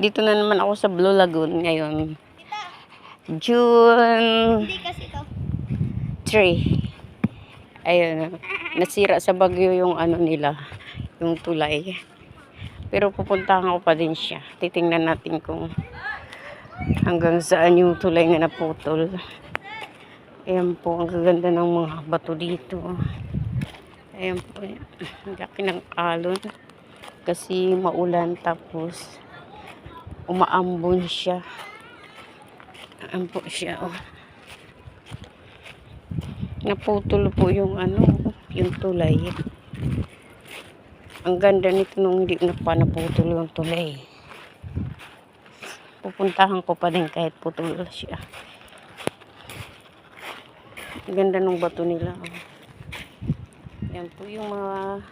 Dito na naman ako sa Blue Lagoon ngayon. June Hindi kasi ito. 3. Ayun. Nasira sa bagyo yung ano nila. Yung tulay. Pero pupuntahan ko pa din siya. Titingnan natin kung hanggang saan yung tulay na naputol. Ayan po. Ang gaganda ng mga bato dito. Ayan po. Ang laki ng alon. Kasi maulan tapos umaambon siya. Ayan po siya. Oh. Naputol po yung ano, yung tulay. Ang ganda nito nung hindi na pa naputol yung tulay. Pupuntahan ko pa din kahit putol siya. Ang ganda ng bato nila. Oh. Yan po yung mga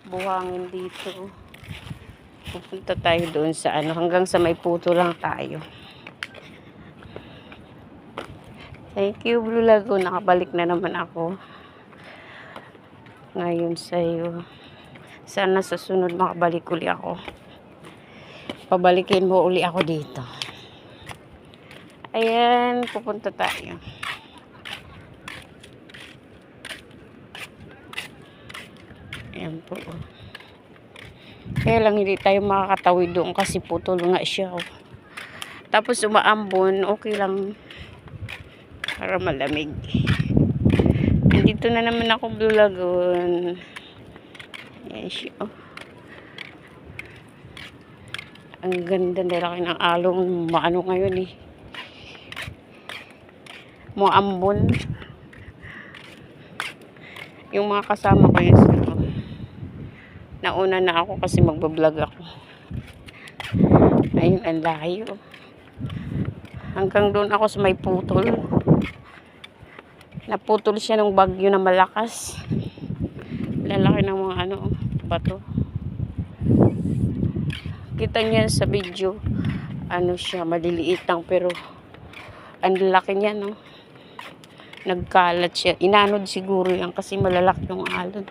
buhangin dito. Pupunta tayo doon sa ano, hanggang sa may puto lang tayo. Thank you, Blue Lagoon. Nakabalik na naman ako ngayon sa iyo. Sana sa sunod makabalik uli ako. Pabalikin mo uli ako dito. Ayan, pupunta tayo. Ayan po. Kaya lang hindi tayo makakatawid doon kasi putol nga siya. Oh. Tapos umaambon, okay lang. Para malamig. Dito na naman ako, Blue Lagoon. Ayan siya. Oh. Ang ganda nila ng along. Maano ngayon eh. Muambon. Yung mga kasama ko yun. Nauna na ako kasi magbablog ako. Ayun, ang layo. Hanggang doon ako sa may putol. Naputol siya ng bagyo na malakas. Lalaki ng mga ano, bato. Kita niya sa video, ano siya, maliliit lang pero ang laki niya, no? Nagkalat siya. Inanod siguro yan kasi malalaki yung alon.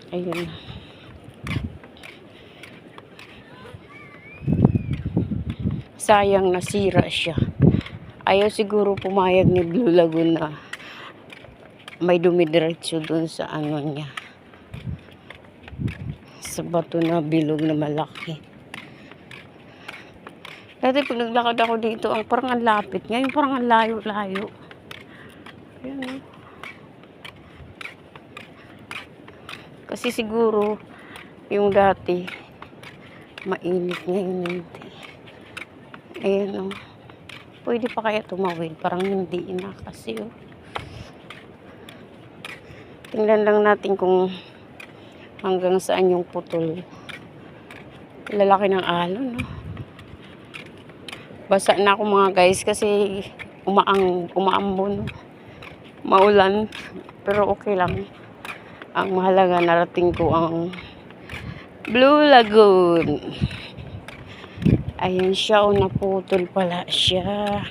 Ayun. Sayang nasira siya. Ayaw siguro pumayag ni Blue Lagoon na may dumidiretso dun sa ano niya. Sa bato na bilog na malaki. Dati pag naglakad ako dito, parang ang lapit. Ngayon parang ang layo-layo. Ayan. Kasi siguro, yung dati, mainit ngayon hindi. Ayan o. Pwede pa kaya tumawid? Parang hindi na kasi oh. Tingnan lang natin kung hanggang saan yung putol. Lalaki ng alon, no? Basa na ako mga guys kasi umaambon. Maulan. Pero okay lang. Ang mahalaga narating ko ang Blue Lagoon. Ayan siya, o naputol pala siya.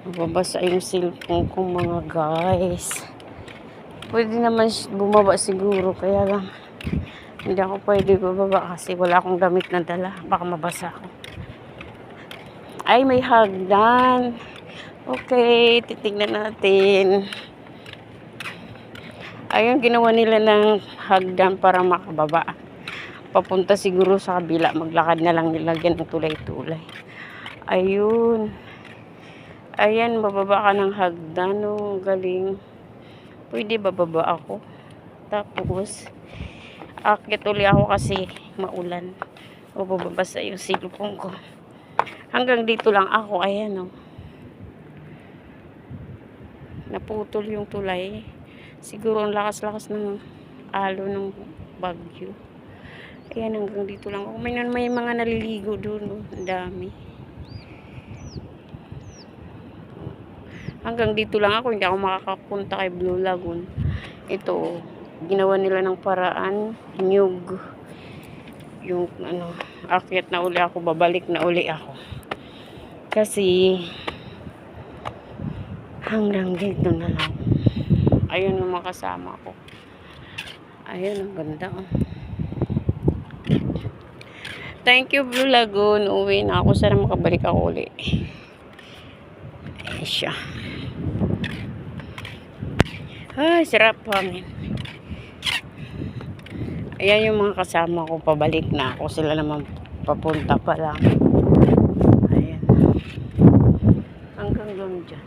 Mababasa yung cellphone ko mga guys. Pwede naman bumaba siguro, kaya lang hindi ako pwede bumaba kasi wala akong damit na dala. Baka mabasa ako. Ay, may hagdan. Okay, titignan natin. Ayun, ginawa nila ng hagdan para makababa. Papunta siguro sa kabila. Maglakad na lang nilagyan ng tulay-tulay. Ayun. Ayan, bababa ka ng hagdan. Oh, galing. Pwede bababa ako. Tapos, akit uli ako kasi maulan. O bababasa yung cellphone ko. Hanggang dito lang ako. Ayan, oh. Naputol yung tulay. Siguro ang lakas-lakas ng alo ng bagyo. Ayan, hanggang dito lang ako. May mga naliligo doon. Oh. Ang dami. Hanggang dito lang ako. Hindi ako makakapunta kay Blue Lagoon. Ito, ginawa nila ng paraan. Nyug. Yung, ano, akyat na uli ako. Babalik na uli ako. Kasi, hanggang dito na lang. Ayun yung mga kasama ko. Ayun, ang ganda. Oh. Thank you, Blue Lagoon. Uwi na ako. Sana makabalik ako uli. Ayan siya. Ay, sarap hangin. Ayan yung mga kasama ko. Pabalik na ako. Sila naman papunta pa lang. Ayan. Hanggang doon dyan.